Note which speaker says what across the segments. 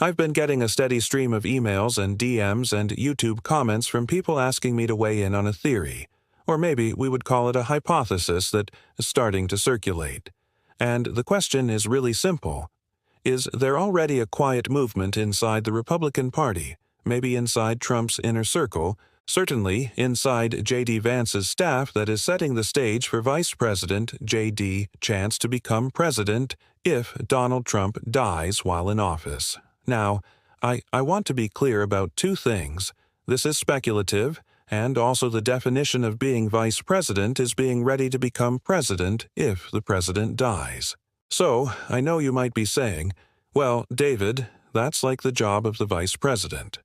Speaker 1: I've been getting a steady stream of emails and DMs and YouTube comments from people asking me to weigh in on a theory, or maybe we would call it a hypothesis that is starting to circulate. And the question is really simple. Is there already a quiet movement inside the Republican Party, maybe inside Trump's inner circle, certainly inside JD Vance's staff, that is setting the stage for Vice President JD chance to become president if Donald Trump dies while in office? Now, I want to be clear about two things. This is speculative, and also the definition of being vice president is being ready to become president if the president dies. So, I know you might be saying, well, David, that's like the job of the vice president.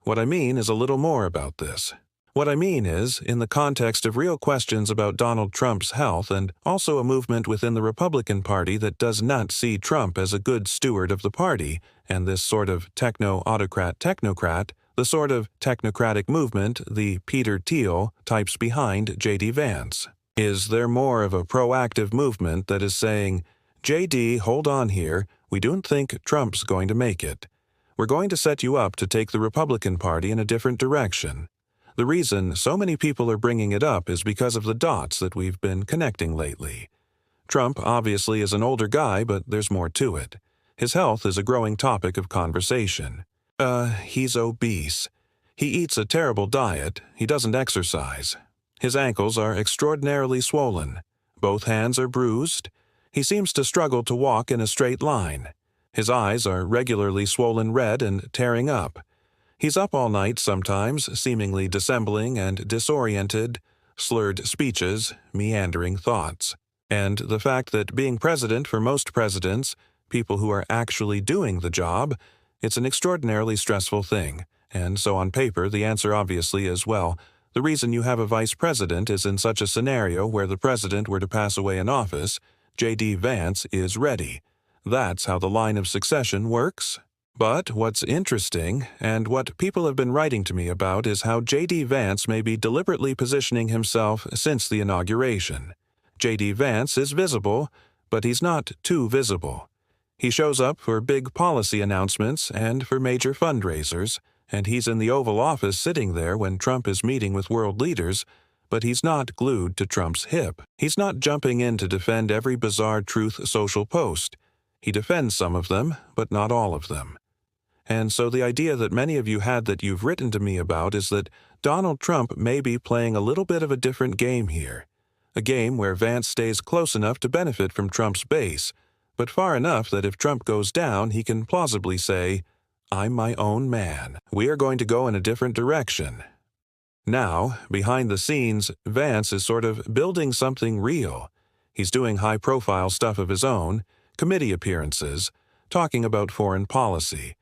Speaker 1: What I mean is a little more about this. What I mean is, in the context of real questions about Donald Trump's health and also a movement within the Republican Party that does not see Trump as a good steward of the party, and this sort of techno-autocrat-technocrat, the sort of technocratic movement the Peter Thiel types behind JD Vance. Is there more of a proactive movement that is saying, JD, hold on here, we don't think Trump's going to make it. We're going to set you up to take the Republican Party in a different direction. The reason so many people are bringing it up is because of the dots that we've been connecting lately. Trump obviously is an older guy, but there's more to it. His health is a growing topic of conversation. He's obese. He eats a terrible diet. He doesn't exercise. His ankles are extraordinarily swollen. Both hands are bruised. He seems to struggle to walk in a straight line. His eyes are regularly swollen red and tearing up. He's up all night sometimes, seemingly dissembling and disoriented, slurred speeches, meandering thoughts. And the fact that being president for most presidents, people who are actually doing the job, it's an extraordinarily stressful thing. And so on paper, the answer obviously is, well, the reason you have a vice president is in such a scenario where the president were to pass away in office, JD Vance is ready. That's how the line of succession works. But what's interesting, and what people have been writing to me about, is how JD Vance may be deliberately positioning himself since the inauguration. JD Vance is visible, but he's not too visible. He shows up for big policy announcements and for major fundraisers, and he's in the Oval Office sitting there when Trump is meeting with world leaders, but he's not glued to Trump's hip. He's not jumping in to defend every bizarre truth social post. He defends some of them, but not all of them. And so the idea that many of you had that you've written to me about is that Donald Trump may be playing a little bit of a different game here. A game where Vance stays close enough to benefit from Trump's base, but far enough that if Trump goes down, he can plausibly say, I'm my own man. We are going to go in a different direction. Now, behind the scenes, Vance is sort of building something real. He's doing high-profile stuff of his own, committee appearances, talking about foreign policy.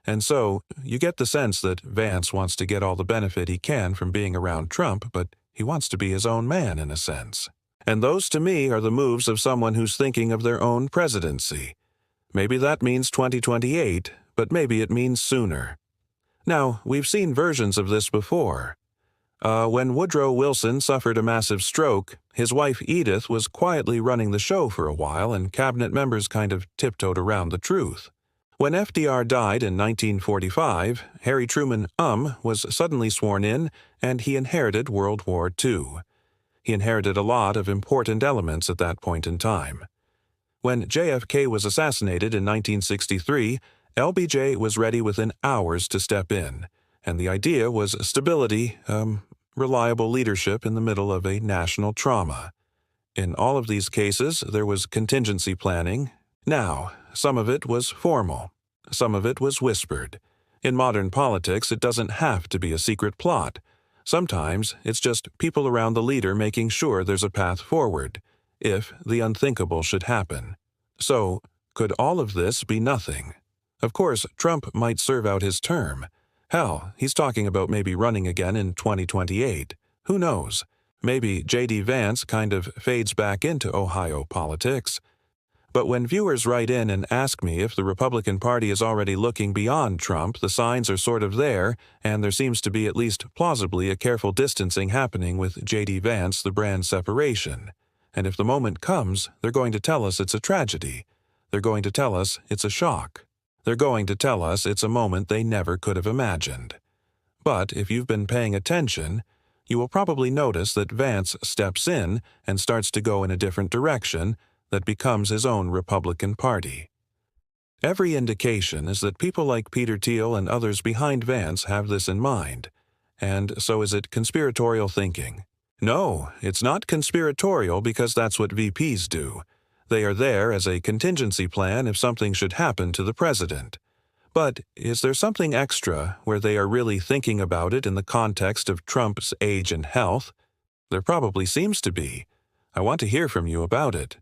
Speaker 1: And so, you get the sense that Vance wants to get all the benefit he can from being around Trump, but he wants to be his own man in a sense. And those to me are the moves of someone who's thinking of their own presidency. Maybe that means 2028, but maybe it means sooner. Now, we've seen versions of this before. When Woodrow Wilson suffered a massive stroke, his wife Edith was quietly running the show for a while, and cabinet members kind of tiptoed around the truth. When FDR died in 1945, Harry Truman was suddenly sworn in, and he inherited World War II. He inherited a lot of important elements at that point in time. When JFK was assassinated in 1963, LBJ was ready within hours to step in, and the idea was stability, reliable leadership in the middle of a national trauma. In all of these cases, there was contingency planning. Now, some of it was formal. Some of it was whispered. In modern politics, it doesn't have to be a secret plot. Sometimes, it's just people around the leader making sure there's a path forward, if the unthinkable should happen. So, could all of this be nothing? Of course, Trump might serve out his term. Hell, he's talking about maybe running again in 2028. Who knows? Maybe JD Vance kind of fades back into Ohio politics. But when viewers write in and ask me if the Republican Party is already looking beyond Trump, the signs are sort of there, and there seems to be at least plausibly a careful distancing happening with JD Vance, the brand separation. And if the moment comes, they're going to tell us it's a tragedy. They're going to tell us it's a shock. They're going to tell us it's a moment they never could have imagined. But if you've been paying attention, you will probably notice that Vance steps in and starts to go in a different direction that becomes his own Republican Party. Every indication is that people like Peter Thiel and others behind Vance have this in mind. And so is it conspiratorial thinking? No, it's not conspiratorial because that's what VPs do. They are there as a contingency plan if something should happen to the president. But is there something extra where they are really thinking about it in the context of Trump's age and health? There probably seems to be. I want to hear from you about it.